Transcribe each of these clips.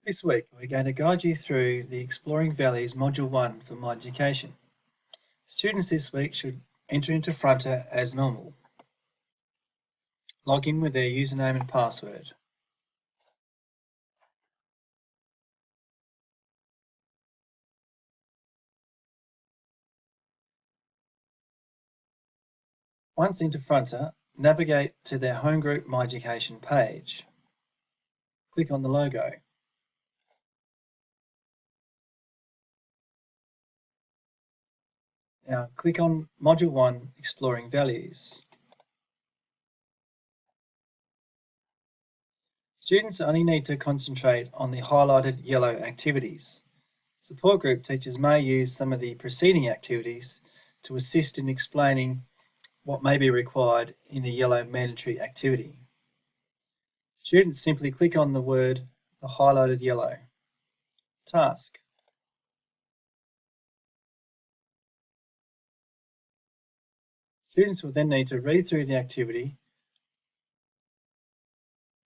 This week, we're going to guide you through the Exploring Values Module 1 for My Education. Students this week should enter into Fronter as normal. Log in with their username and password. Once into Fronter, navigate to their home group My Education page. Click on the logo. Now click on Module 1 Exploring Values. Students only need to concentrate on the highlighted yellow activities. Support group teachers may use some of the preceding activities to assist in explaining what may be required in the yellow mandatory activity. Students simply click on the word, the highlighted yellow, task. Students will then need to read through the activity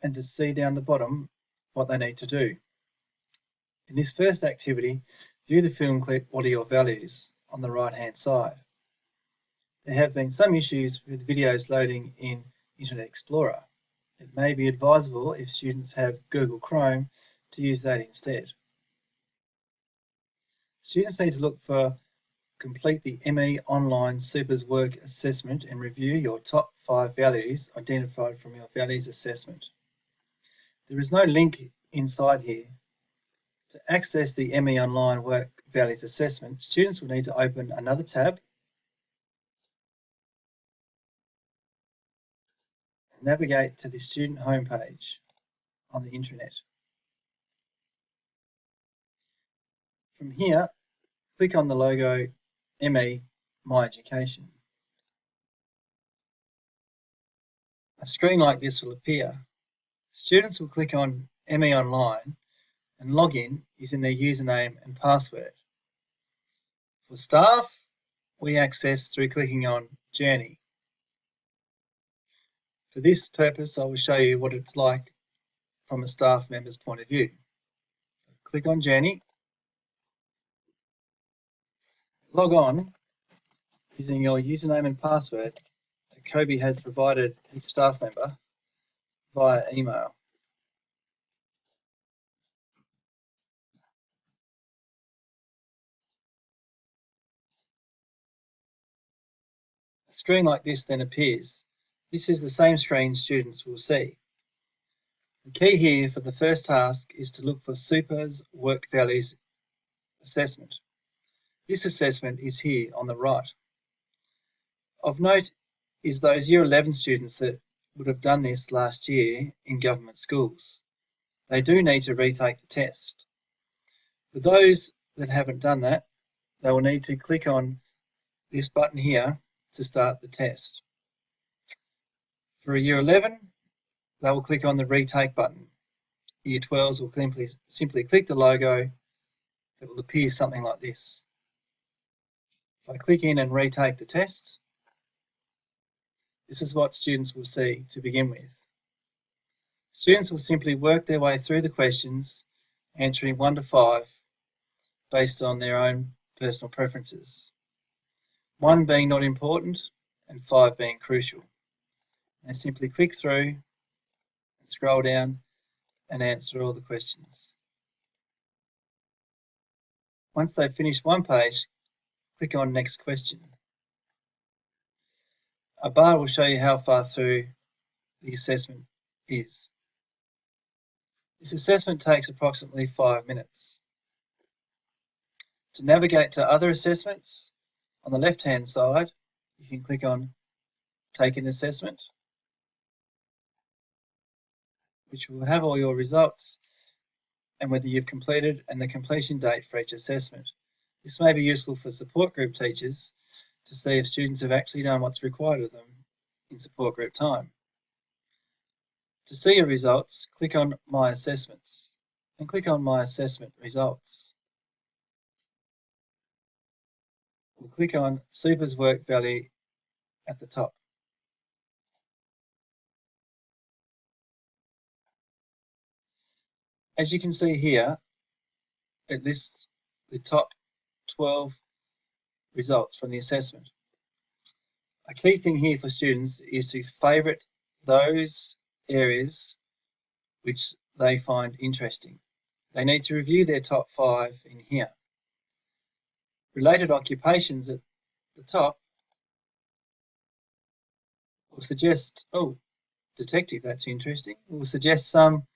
and to see down the bottom what they need to do. In this first activity, view the film clip What are your values on the right hand side. There have been some issues with videos loading in Internet Explorer. It may be advisable if students have Google Chrome to use that instead. Students need to look for complete the MEOnline Supers Work Assessment and review your top 5 values identified from your values assessment. There is no link inside here. To access the MEOnline Work Values Assessment, students will need to open another tab, and navigate to the student homepage on the internet. From here, click on the logo ME My Education. A screen like this will appear. Students will click on MEOnline and log in using their username and password. For staff, we access through clicking on Journey. For this purpose, I will show you what it's like from a staff member's point of view. Click on Journey, log on using your username and password that Kobe has provided each staff member via email. A screen like this then appears. This is the same screen students will see. The key here for the first task is to look for Supers Work Values Assessment. This assessment is here on the right. Of note is those Year 11 students that would have done this last year in government schools. They do need to retake the test. For those that haven't done that, they will need to click on this button here to start the test. For a Year 11, they will click on the retake button. Year 12s will simply click the logo that will appear something like this. If I click in and retake the test, this is what students will see to begin with. Students will simply work their way through the questions, answering 1 to 5 based on their own personal preferences. 1 being not important and 5 being crucial. They simply click through, scroll down and answer all the questions. Once they've finished one page, click on Next Question. A bar will show you how far through the assessment is. This assessment takes approximately 5 minutes. To navigate to other assessments, on the left-hand side, you can click on Take an Assessment, which will have all your results and whether you've completed and the completion date for each assessment. This may be useful for support group teachers to see if students have actually done what's required of them in support group time. To see your results, click on My Assessments and click on My Assessment Results. We'll click on Supers Work Value at the top. As you can see here, it lists the top 12 results from the assessment. A key thing here for students is to favourite those areas which they find interesting. They need to review their top 5 in here. Related occupations at the top will suggest, oh, detective, that's interesting. Will suggest some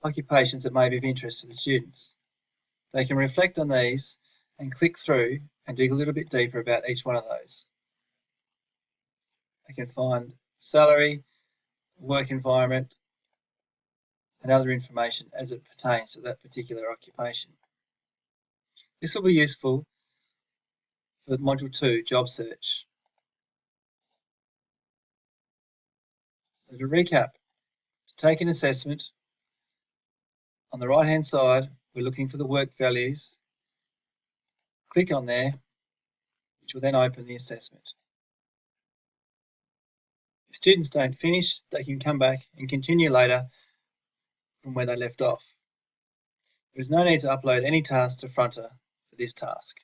occupations that may be of interest to the students. They can reflect on these and click through and dig a little bit deeper about each one of those. They can find salary, work environment, and other information as it pertains to that particular occupation. This will be useful for Module 2, Job Search. So to recap, to take an assessment, on the right-hand side, we're looking for the work values. Click on there, which will then open the assessment. If students don't finish, they can come back and continue later from where they left off. There is no need to upload any tasks to Fronter for this task.